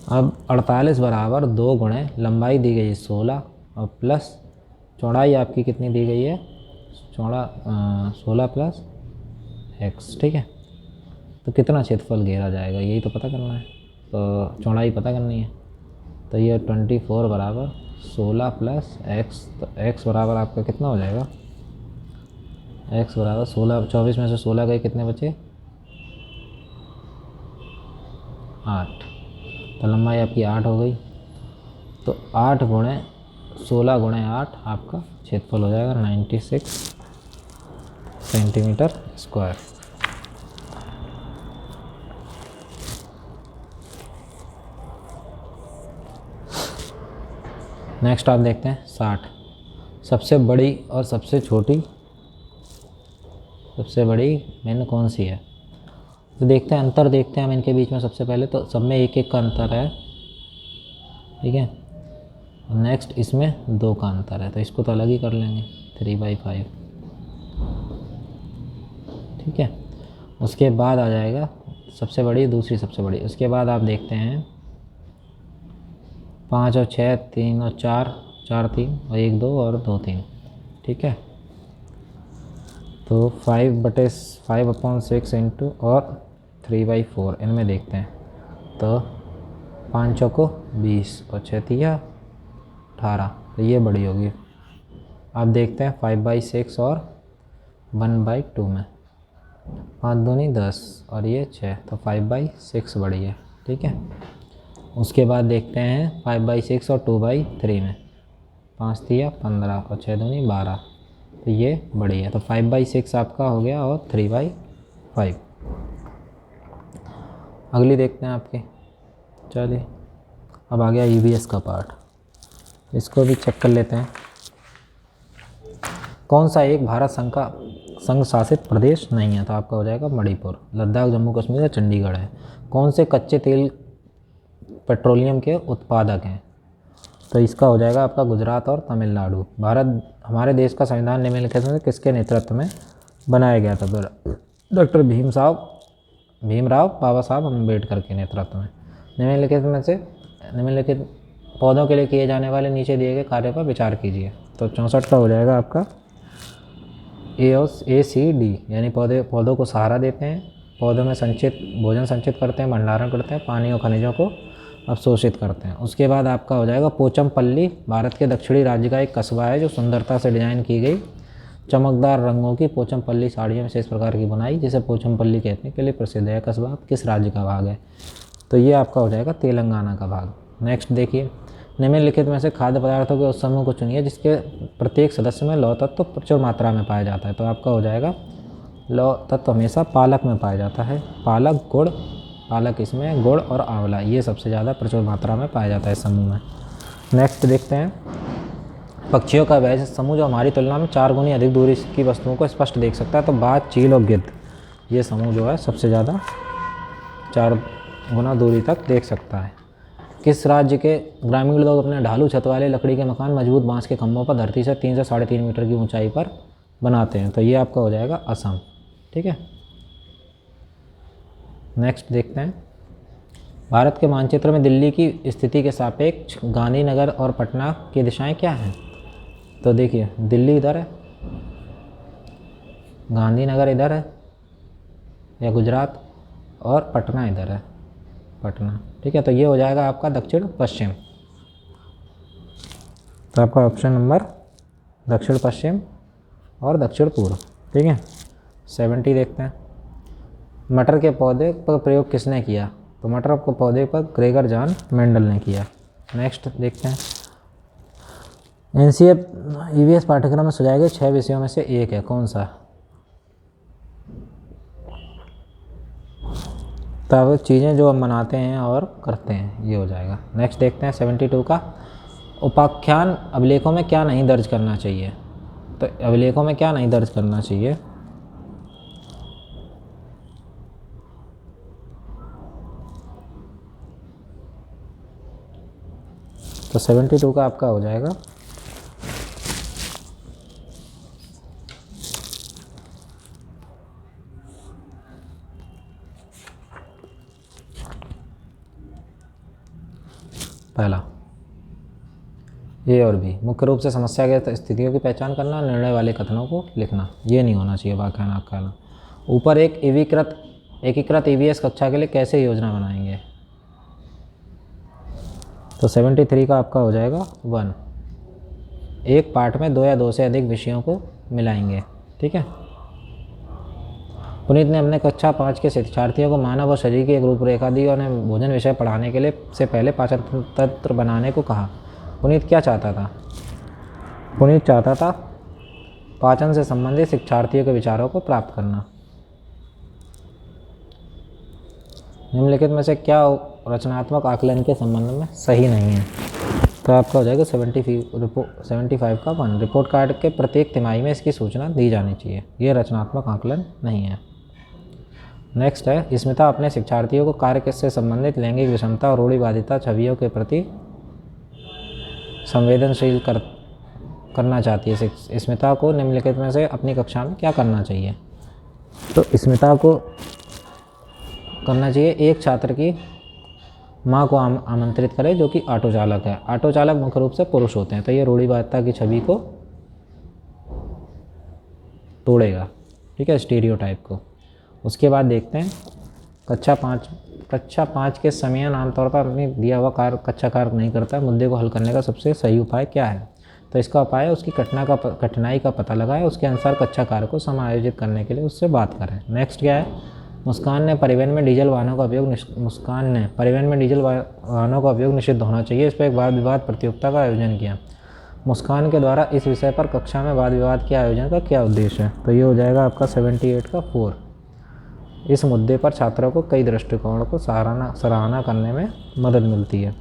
अब 48 बराबर 2 गुणे लंबाई दी गई है 16 और प्लस चौड़ाई आपकी कितनी दी गई है? 16 प्लस x। ठीक है, तो कितना क्षेत्रफल घेरा जाएगा यही तो पता करना है, तो चौड़ाई पता करनी है। तो ये 24 बराबर 16 प्लस x, तो x बराबर आपका कितना हो जाएगा? x बराबर 16, 24 में से 16 गए, कितने बचे? 8। तो लंबाई आपकी 8 हो गई। तो 8 गुणे 16 गुणे 8 आपका क्षेत्रफल हो जाएगा 96 सेंटीमीटर स्क्वायर। नेक्स्ट आप देखते हैं 60। सबसे बड़ी और सबसे बड़ी भिन्न कौन सी है? तो देखते हैं, अंतर देखते हैं हम इनके बीच में। सबसे पहले तो सब में 1 1 का अंतर है। ठीक है, नेक्स्ट इसमें 2 का अंतर है, तो इसको तो अलग ही कर लेंगे 3/5। ठीक है, उसके बाद आ जाएगा सबसे बड़ी दूसरी सबसे बड़ी। उसके बाद आप देखते हैं 5 और 6 3 और 4 4 3 और 1 2 और 2 3। ठीक है, तो 5/6 इंटू और 3/4 इनमें देखते हैं। तो 5 चौको 20 और 6 तिया 18, तो ये बड़ी होगी। आप देखते हैं 5/6 और 1/2 में, 5 दूनी 10 और ये 6, तो 5/6 बढ़ी है। ठीक है, उसके बाद देखते हैं 5/6 और 2/3 में, 5 दिया 15 और 6 दूनी 12, तो ये बड़ी है। तो 5/6 आपका हो गया और 3/5। अगली देखते हैं आपके। चलिए अब आ गया ईवीएस का पार्ट, इसको भी चेक कर लेते हैं। कौन सा एक भारत संघ शासित प्रदेश नहीं है? तो आपका हो जाएगा मणिपुर। लद्दाख, जम्मू कश्मीर या चंडीगढ़ है। कौन से कच्चे तेल पेट्रोलियम के उत्पादक हैं? तो इसका हो जाएगा आपका गुजरात और तमिलनाडु। हमारे देश का संविधान निम्नलिखित में किसके नेतृत्व में बनाया गया था? तो डॉक्टर भीमराव बाबा साहब अम्बेडकर के नेतृत्व में। निम्नलिखित पौधों के लिए किए जाने वाले नीचे दिए गए कार्यों पर विचार कीजिए। तो 64 का हो जाएगा आपका ACD, यानी पौधों को सहारा देते हैं, पौधों में भोजन संचित करते हैं, भंडारण करते हैं, पानी और खनिजों को अवशोषित करते हैं। उसके बाद आपका हो जाएगा पोचमपल्ली, भारत के दक्षिणी राज्य का एक कस्बा है जो सुंदरता से डिजाइन की गई चमकदार रंगों की पोचमपल्ली साड़ियों में से इस प्रकार की बुनाई जिसे पोचमपल्ली कहने के लिए प्रसिद्ध है। कस्बा किस राज्य का भाग है? तो ये आपका हो जाएगा तेलंगाना का भाग। नेक्स्ट देखिए, निम्नलिखित में से खाद्य पदार्थों के उस समूह को चुनिए जिसके प्रत्येक सदस्य में लौह तत्व प्रचुर मात्रा में पाया जाता है। तो आपका हो जाएगा लौह तत्व हमेशा पालक में पाया जाता है। पालक इसमें गुड़ और आंवला, ये सबसे ज़्यादा प्रचुर मात्रा में पाया जाता है इस समूह में। नेक्स्ट देखते हैं, पक्षियों का वह समूह जो हमारी तुलना में 4 गुनी अधिक दूरी की वस्तुओं को स्पष्ट देख सकता है। तो बाज, चील और गिद्ध, ये समूह जो है सबसे ज़्यादा 4 गुना दूरी तक देख सकता है। किस राज्य के ग्रामीण लोग अपने ढालू छत वाले लकड़ी के मकान मजबूत बांस के खंभों पर धरती से 3 से 3.5 मीटर की ऊंचाई पर बनाते हैं? तो ये आपका हो जाएगा असम। ठीक है, नेक्स्ट देखते हैं, भारत के मानचित्र में दिल्ली की स्थिति के सापेक्ष गांधीनगर और पटना की दिशाएं क्या हैं? तो देखिए, दिल्ली इधर है, गांधीनगर इधर है या गुजरात, और पटना इधर है, पटना। ठीक है, तो ये हो जाएगा आपका दक्षिण पश्चिम। तो आपका ऑप्शन नंबर दक्षिण पश्चिम और दक्षिण पूर्व। ठीक है, 70 देखते हैं, मटर के पौधे पर प्रयोग किसने किया? तो मटर के पौधे पर ग्रेगर जॉन मेंडल ने किया। नेक्स्ट देखते हैं, NCA EVS पाठ्यक्रम में सुझाए गए 6 विषयों में से एक है, कौन सा? तब चीज़ें जो हम बनाते हैं और करते हैं, ये हो जाएगा। नेक्स्ट देखते हैं 72 का, उपाख्यान अभिलेखों में क्या नहीं दर्ज करना चाहिए? तो अभिलेखों में क्या नहीं दर्ज करना चाहिए? तो 72 का आपका हो जाएगा पहला ए और बी। मुख्य रूप से समस्या के स्थितियों की पहचान करना, निर्णय वाले कथनों को लिखना, ये नहीं होना चाहिए व्याख्यान आख्यान। ऊपर एक एकीकृत EVS कक्षा के लिए कैसे योजना बनाएंगे? तो 73 का आपका हो जाएगा 1, एक पाठ में 2 या 2 से अधिक विषयों को मिलाएंगे। ठीक है, पुनीत ने अपने कक्षा 5 के शिक्षार्थियों को मानव और शरीर की एक रूपरेखा दी और उन्हें भोजन विषय पढ़ाने के लिए से पहले पाचन तंत्र बनाने को कहा। पुनीत क्या चाहता था? पुनीत चाहता था पाचन से संबंधित शिक्षार्थियों के विचारों को प्राप्त करना। निम्नलिखित में से क्या रचनात्मक आकलन के संबंध में सही नहीं है? तो आपका हो जाएगा 75 का 1, रिपोर्ट कार्ड के प्रत्येक तिमाही में इसकी सूचना दी जानी चाहिए, ये रचनात्मक आकलन नहीं है। नेक्स्ट है, स्मिता अपने शिक्षार्थियों को कार्य से संबंधित लैंगिक विषमता और रूढ़िवादिता छवियों के प्रति संवेदनशील करना चाहती है। स्मिता को निम्नलिखित में से अपनी कक्षा में क्या करना चाहिए? तो स्मिता को करना चाहिए, एक छात्र की माँ को आमंत्रित करें जो कि ऑटो चालक है। ऑटो चालक मुख्य रूप से पुरुष होते हैं, तो ये रूढ़िवादिता की छवि को तोड़ेगा। ठीक है, स्टीरियोटाइप को। उसके बाद देखते हैं कक्षा 5 के समय आमतौर पर अपनी दिया हुआ कार्य कक्षा कार्य नहीं करता है, मुद्दे को हल करने का सबसे सही उपाय क्या है? तो इसका उपाय है उसकी कठिनाई का पता लगाए, उसके अनुसार कच्चा कार्य को समायोजित करने के लिए उससे बात करें। नेक्स्ट क्या है, मुस्कान ने परिवहन में डीजल वाहनों का उपयोग निषिद्ध होना चाहिए, इस पर एक वाद विवाद प्रतियोगिता का आयोजन किया। मुस्कान के द्वारा इस विषय पर कक्षा में वाद विवाद के आयोजन का क्या उद्देश्य है? तो ये हो जाएगा आपका 78 का 4। इस मुद्दे पर छात्रों को कई दृष्टिकोणों को सराहना करने में मदद मिलती है।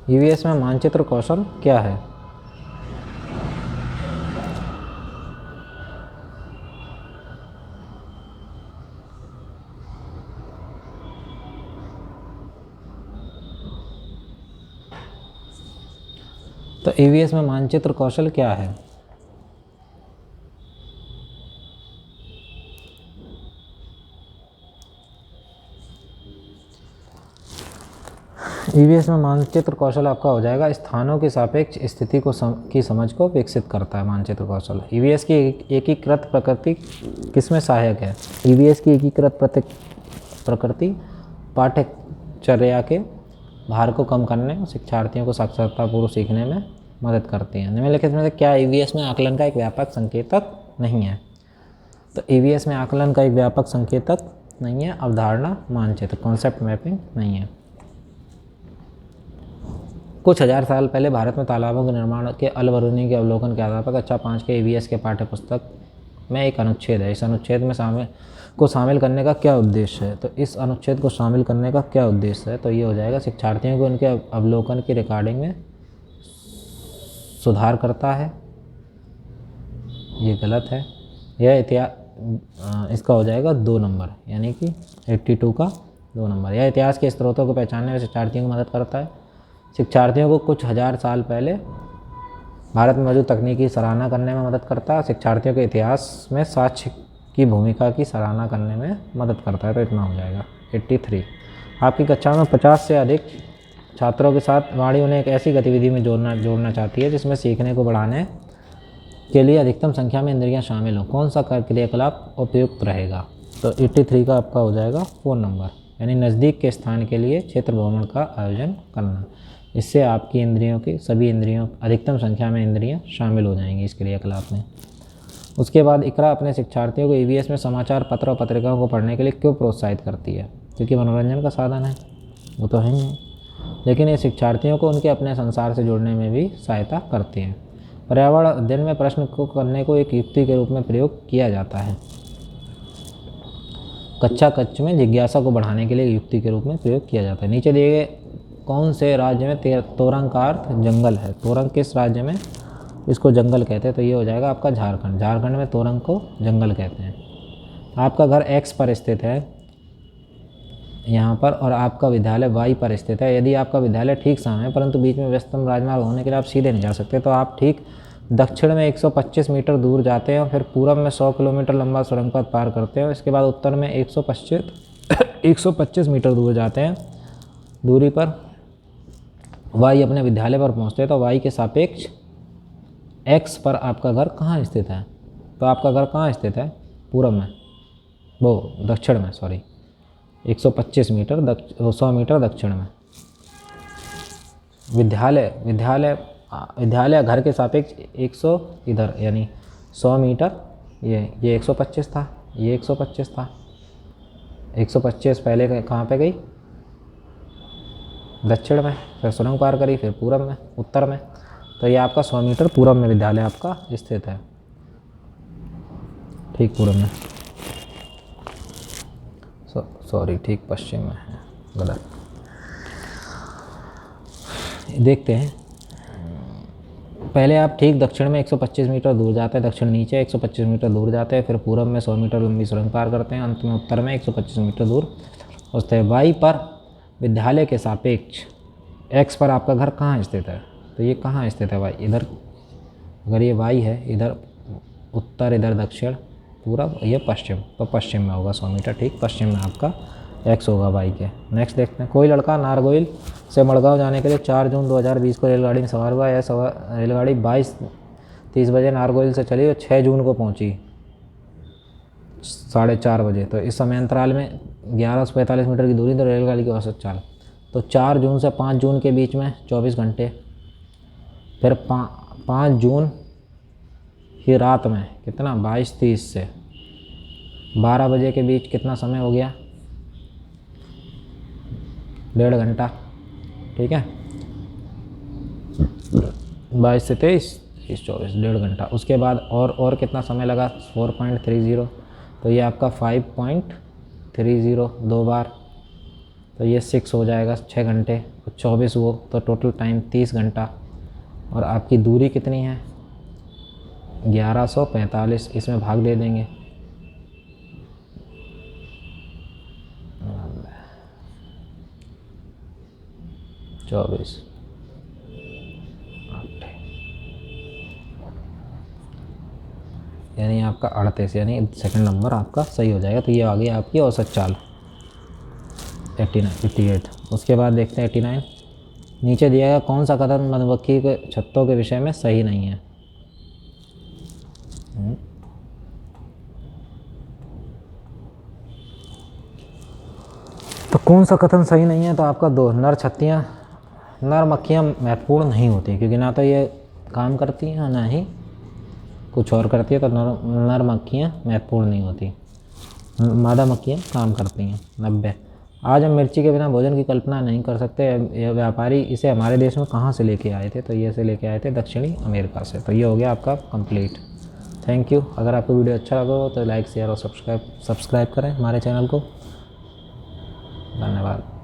ईवीएस में मानचित्र कौशल क्या है? तो ईवीएस में मानचित्र कौशल क्या है? ईवीएस में मानचित्र कौशल आपका हो जाएगा स्थानों की सापेक्ष स्थिति की समझ को विकसित करता है। मानचित्र कौशल ईवीएस की एकीकृत प्रकृति किसमें सहायक है? ईवीएस की एकीकृत प्रकृति पाठ्यचर्या के भार को कम करने और शिक्षार्थियों को साक्षरतापूर्वक सीखने में मदद करती है। निम्नलिखित में से क्या ईवीएस में आकलन का एक व्यापक संकेतक नहीं है? तो ईवीएस में आकलन का एक व्यापक संकेतक नहीं है, अवधारणा मानचित्र कॉन्सेप्ट मैपिंग नहीं है। कुछ हजार साल पहले भारत में तालाबों के निर्माण के अलबरूनी के अवलोकन के आधार पर कक्षा 5 के ईवीएस के पाठ्य पुस्तक में एक अनुच्छेद है। इस अनुच्छेद में शामिल करने का क्या उद्देश्य है? तो इस अनुच्छेद को शामिल करने का क्या उद्देश्य है? तो ये हो जाएगा शिक्षार्थियों को उनके अवलोकन की रिकॉर्डिंग में सुधार करता है। ये गलत है। यह इसका हो जाएगा 2 नंबर, यानी कि 82 का 2 नंबर। यह इतिहास के स्रोतों को पहचानने में शिक्षार्थियों को मदद करता है। शिक्षार्थियों को कुछ हजार साल पहले भारत में मौजूद तकनीक की सराहना करने में मदद करता है। शिक्षार्थियों के इतिहास में साक्ष्य की भूमिका की सराहना करने में मदद करता है। तो इतना हो जाएगा 83। आपकी कक्षा में 50 से अधिक छात्रों के साथ वाणी उन्हें एक ऐसी गतिविधि में जोड़ना चाहती है जिसमें सीखने को बढ़ाने के लिए अधिकतम संख्या में इंद्रियां शामिल हों। कौन सा क्रियाकलाप उपयुक्त रहेगा? तो 83 का आपका हो जाएगा 4 नंबर, यानी नज़दीक के स्थान के लिए क्षेत्र भ्रमण का आयोजन करना। इससे आपकी सभी इंद्रियों अधिकतम संख्या में इंद्रियां शामिल हो जाएंगी इस क्रियाकलाप में। उसके बाद इकरा अपने शिक्षार्थियों को ईवीएस में समाचार पत्र और पत्रिकाओं को पढ़ने के लिए क्यों प्रोत्साहित करती है? क्योंकि मनोरंजन का साधन है, वो तो है ही है, लेकिन ये शिक्षार्थियों को उनके अपने संसार से जुड़ने में भी सहायता करती है। पर्यावरण अध्ययन में प्रश्न को करने को एक युक्ति के रूप में प्रयोग किया जाता है। कक्षा में जिज्ञासा को बढ़ाने के लिए युक्ति के रूप में प्रयोग किया जाता है। नीचे दिए गए कौन से राज्य में तोरंग का अर्थ जंगल है? तोरंग किस राज्य में इसको जंगल कहते हैं? तो ये हो जाएगा आपका झारखंड। झारखंड में तोरंग को जंगल कहते हैं। आपका घर X पर स्थित है यहाँ पर, और आपका विद्यालय Y पर स्थित है। यदि आपका विद्यालय ठीक सामने है परंतु बीच में व्यस्तम राजमार्ग होने के लिए आप सीधे नहीं जा सकते, तो आप ठीक दक्षिण में 125 मीटर दूर जाते हैं और फिर पूरब में 100 किलोमीटर लंबा सुरंग पथ पार करते हैं। इसके बाद उत्तर में 125 मीटर दूर जाते हैं दूरी पर Y अपने विद्यालय पर पहुँचते हैं। तो Y के सापेक्ष X पर आपका घर कहाँ स्थित है? तो आपका घर कहाँ स्थित है? पूरब में, दक्षिण में, 125 मीटर 100 मीटर दक्षिण में। विद्यालय घर के सापेक्ष 100 इधर, यानी 100 मीटर। ये 125 था, ये 125 था। 125 पहले कहाँ पे गई? दक्षिण में, फिर सुरंग पार करी, फिर पूरब में, उत्तर में। तो ये आपका 100 मीटर पूरब में विद्यालय आपका स्थित है, ठीक पूरब में, ठीक पश्चिम में है, गलत। देखते हैं, पहले आप ठीक दक्षिण में 125 मीटर दूर जाते हैं, दक्षिण नीचे 125 मीटर दूर जाते हैं, फिर पूरब में 100 मीटर लंबी सुरंग पार करते हैं, अंत में उत्तर में 125 मीटर दूर पहुँचते हैं। Y पर विद्यालय के सापेक्ष X पर आपका घर कहाँ स्थित है? तो ये कहाँ स्थित है? Y इधर, अगर ये Y है, इधर उत्तर, इधर दक्षिण, पूरब, ये पश्चिम, तो पश्चिम में होगा 100 मीटर, ठीक पश्चिम में आपका X होगा Y के। नेक्स्ट देखते हैं, कोई लड़का नारगोइल से मड़गांव जाने के लिए 4 जून 2020 को रेलगाड़ी में सवार हुआ। यह रेलगाड़ी 22:30 बजे नारगोइल से चली और 6 जून को पहुंची 4:30 बजे। तो इस समय अंतराल में 1145 मीटर की दूरी तो रेलगाड़ी की औसत चाल। तो 4 जून से 5 जून के बीच में 24 घंटे। फिर 5 जून की रात में कितना 22:30 से 12 बजे के बीच कितना समय हो गया, 1.5 घंटा। ठीक है, 22 से 23, 24, 1.5 घंटा। उसके बाद और कितना समय लगा, 4.30, तो ये आपका 5.30 2 बार, तो ये 6 हो जाएगा, 6 घंटे। 24 वो, तो टोटल टाइम 30 घंटा। और आपकी दूरी कितनी है, 1145, इसमें भाग दे देंगे। चौबीस, यानी आपका 38, यानी सेकंड नंबर आपका सही हो जाएगा। तो ये आ गई आपकी औसत चाल 88। उसके बाद देखते हैं 89। नीचे दिया गया कौन सा कथन मधुमक्खी के छत्तों के विषय में सही नहीं है। तो कौन सा कथन सही नहीं है, तो आपका 2, नर मक्खियाँ महत्वपूर्ण नहीं होती, क्योंकि ना तो ये काम करती हैं ना ही कुछ और करती है। तो नर मक्खियाँ महत्वपूर्ण नहीं होती, मादा मक्खियाँ काम करती हैं। 90। आज हम मिर्ची के बिना भोजन की कल्पना नहीं कर सकते। यह व्यापारी इसे हमारे देश में कहाँ से लेके आए थे, तो ये से लेके आए थे दक्षिणी अमेरिका से। तो ये हो गया आपका कंप्लीट। Thank you. अगर आपको वीडियो अच्छा लगा हो तो लाइक, शेयर और सब्सक्राइब करें हमारे चैनल को। धन्यवाद।